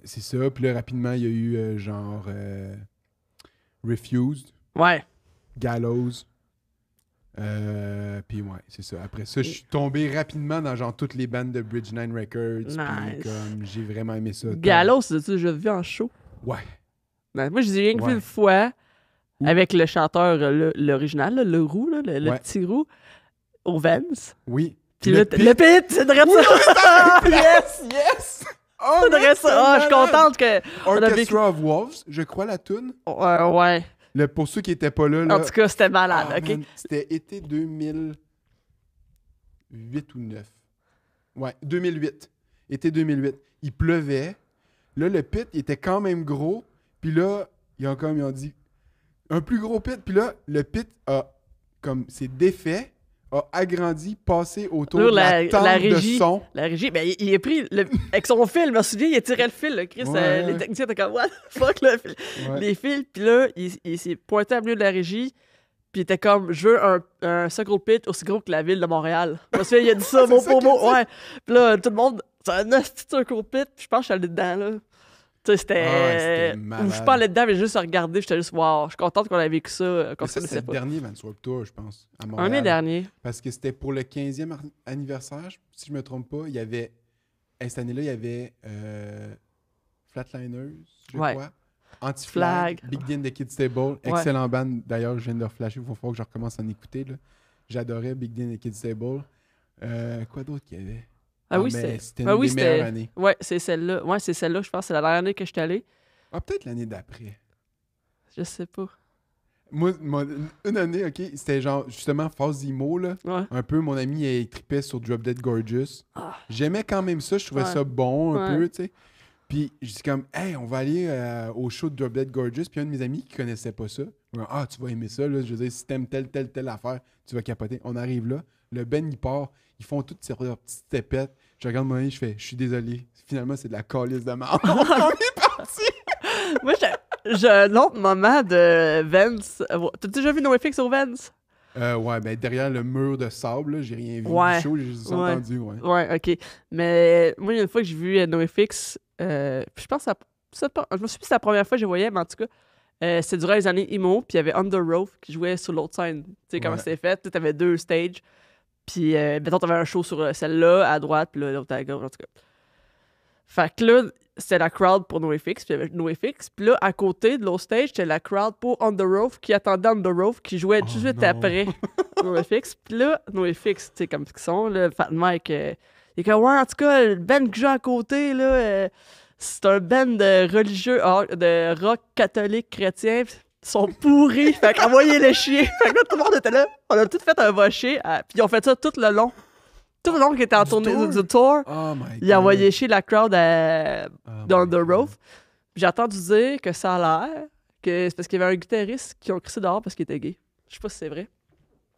c'est ça. Puis là, rapidement, il y a eu genre Refused, Ouais. Gallows. Puis ouais, c'est ça. Après ça, je suis tombé rapidement dans genre toutes les bandes de Bridge 9 Records. Nice. Puis comme, j'ai vraiment aimé ça. Gallows, c'est-tu déjà vu en show? Ouais. Ben, moi, je les ai rien que Ouais. vu une fois Où? avec le chanteur, l'original, là, le roux, là, le Ouais. petit roux, au Vans. Oui. Puis le pit, c'est vrai ça! Yes! Oh, C'est vrai ça! Ah, je suis contente que... on a vécu- Orchestra of Wolves, je crois, la tune. Ouais. Pour ceux qui n'étaient pas là, En tout cas, c'était malade, ah, OK? man, c'était été 2008 ou 9. Ouais, 2008. Été 2008. Il pleuvait. Là, le pit, il était quand même gros. Puis là, ils ont dit un plus gros pit. Puis là, le pit s'est défait, a agrandi, passé autour Là, de la tente régie, de son. La régie, ben, il a pris... avec son fil, je me souviens, il a tiré le fil, là, Chris. Ouais. Les techniciens étaient comme, what the fuck, le fil? Ouais. Les fils, puis là, il s'est pointé à milieu de la régie, puis il était comme, je veux un circle pit aussi gros que la ville de Montréal. Je me souviens, il a dit ça, mot C'est ça pour qu'il a mot. dit? Ouais. Puis là, tout le monde, c'est un petit circle pit, puis je pense que je suis allé dedans, là. Tu sais, c'était. c'était Ou je suis pas allé dedans, mais juste à regarder, j'étais juste, wow, je suis contente qu'on ait vécu ça, qu'on Mais ça, se c'est connaissait le pas. dernier Vans Warped Tour, je pense, à Montréal. L'année dernière. Parce que c'était pour le 15e anniversaire, si je me trompe pas. Il y avait. Cette année-là, il y avait Flatliners, je Ouais. crois. Anti-Flag, Flag. Big D and the Kids Table. Excellent band. D'ailleurs, je viens de le flasher. Il faut falloir que je recommence à en écouter. Là. J'adorais Big D and the Kids Table. Quoi d'autre qu'il y avait? Ah oui, c'était une des meilleures années. Ouais, c'est celle-là. Ouais, c'est celle-là, je pense. C'est la dernière année que je suis allé. Ah, peut-être l'année d'après. Je sais pas. Moi, une année, OK, c'était genre, justement, phase emo, là. Ouais. Un peu, mon ami, il tripait sur Drop Dead Gorgeous. Ah. J'aimais quand même ça, je trouvais Ouais. ça bon un Ouais. peu, tu sais. Puis, je dis comme, hey, on va aller au show de Drop Dead Gorgeous. Puis, un de mes amis qui connaissait pas ça, il m'a dit, ah, tu vas aimer ça, là. Je veux dire, si t'aimes telle affaire, tu vas capoter. On arrive là, le Ben, il part, ils font toutes leurs petites tépettes. Je regarde mon ami, je fais, je suis désolé. Finalement, c'est de la calice de merde. On est parti! Moi, j'ai un autre moment de Vance. T'as déjà vu NoFX au Vance? Ouais, ben derrière le mur de sable, là, j'ai rien vu Ouais. du show, j'ai juste Ouais. entendu, ouais. Ouais, ok. Mais moi, il y a une fois que j'ai vu NoFX, je pense que je me suis dit que c'est la première fois que je les voyais, mais en tout cas, c'était durant les années emo, puis il y avait Under Roof qui jouait sur l'autre scène. Tu sais comment Ouais. c'était fait? Tu avais 2 stages. Puis, mettons, t'avais un show sur celle-là à droite, puis l'autre à gauche, en tout cas. Fait que là, c'était la crowd pour NoFX, puis il y avait NoFX. Puis là, à côté de l'autre stage, c'était la crowd pour On The Roof qui attendait On The Roof qui jouait tout de suite non. après NoFX. Puis là, NoFX, tu sais, comme ils sont, là, Fat Mike, il est comme, ouais, en tout cas, le band qui joue à côté, là, c'est un band de religieux, de rock catholique chrétien. Ils sont pourris, fait qu'envoyez les chier. Fait que là, tout le monde était là. On a tout fait un vocher, puis ils ont fait ça tout le long. Tout le long qu'ils étaient en Du tournée tour? du tour. Oh my god. Il a envoyé chier la crowd Oh dans my The God. Roof. J'ai entendu dire que ça a l'air que c'est parce qu'il y avait un guitariste qui ont crissé dehors parce qu'il était gay. Je sais pas si c'est vrai.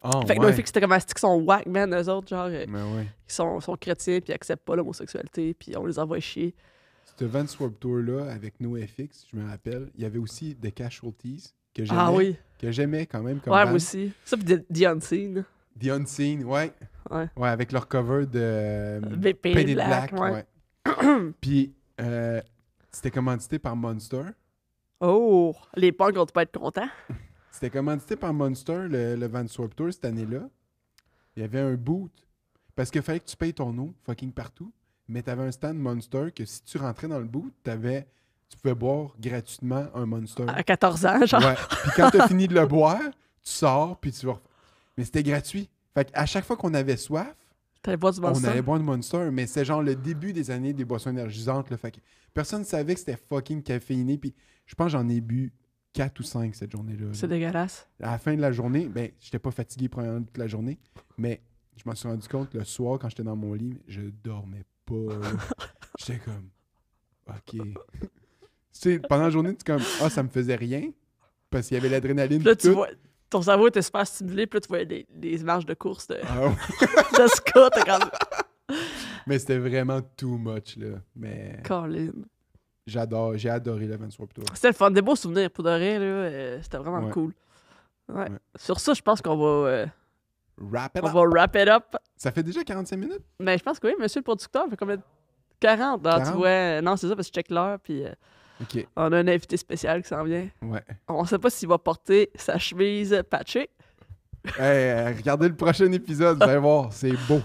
Oh, Fait que ouais. NoFX, c'était comme un stick, sont whack, man, eux autres, genre, Mais ouais. ils sont chrétiens puis ils acceptent pas l'homosexualité puis on les envoie chier. Ce Vans Warped Tour-là, avec NoFX, je me rappelle, il y avait aussi The Casualties, que j'aimais, Ah oui. que j'aimais quand même comme Ouais, band. moi aussi. Ça puis The Unseen. The Unseen, ouais. Ouais. Ouais, avec leur cover de Painted Black, ouais. Puis, c'était commandité par Monster. Oh, les punks ont pas être contents. C'était commandité par Monster, le Vans Warped Tour, cette année-là. Il y avait un boot. Parce qu'il fallait que tu payes ton eau, fucking partout. Mais tu avais un stand Monster que si tu rentrais dans le boot, tu pouvais boire gratuitement un Monster. À 14 ans, genre. Ouais. Puis quand tu as fini de le boire, tu sors, puis tu vas... Mais c'était gratuit. Fait qu'à chaque fois qu'on avait soif, T'allais boire du on Monster? allait boire du Monster, mais c'est genre le début des années des boissons énergisantes. Là, fait que personne ne savait que c'était fucking caféiné. Puis je pense que j'en ai bu 4 ou 5 cette journée-là. là. C'est dégueulasse. À la fin de la journée, ben, j'étais pas fatigué pendant toute la journée, mais je m'en suis rendu compte le soir quand j'étais dans mon lit, je dormais pas. là. J'étais comme, OK. Tu sais, pendant la journée, tu es comme, ah, ça me faisait rien, parce qu'il y avait l'adrénaline. Puis là, pis tu tout. vois, ton cerveau était super stimulé, puis là, tu voyais des images de course de, Ah ouais. de Scott. T'es comme, Mais c'était vraiment too much, là. Mais Colin. j'ai adoré le 23 plutôt. C'était le fun. Des beaux souvenirs, pour de vrai, là. C'était vraiment Ouais. cool. Ouais. Ouais. Sur ça, je pense qu'on va, Wrap it on up. va wrap it up. Ça fait déjà 45 minutes? Mais je pense que oui, monsieur le producteur, fait combien de... 40. Ah, 40? tu vois, non, c'est ça, parce que je check l'heure, puis OK. on a un invité spécial qui s'en vient. Ouais. On sait pas s'il va porter sa chemise patchée. Hey, regardez le prochain épisode, vous allez voir, c'est beau.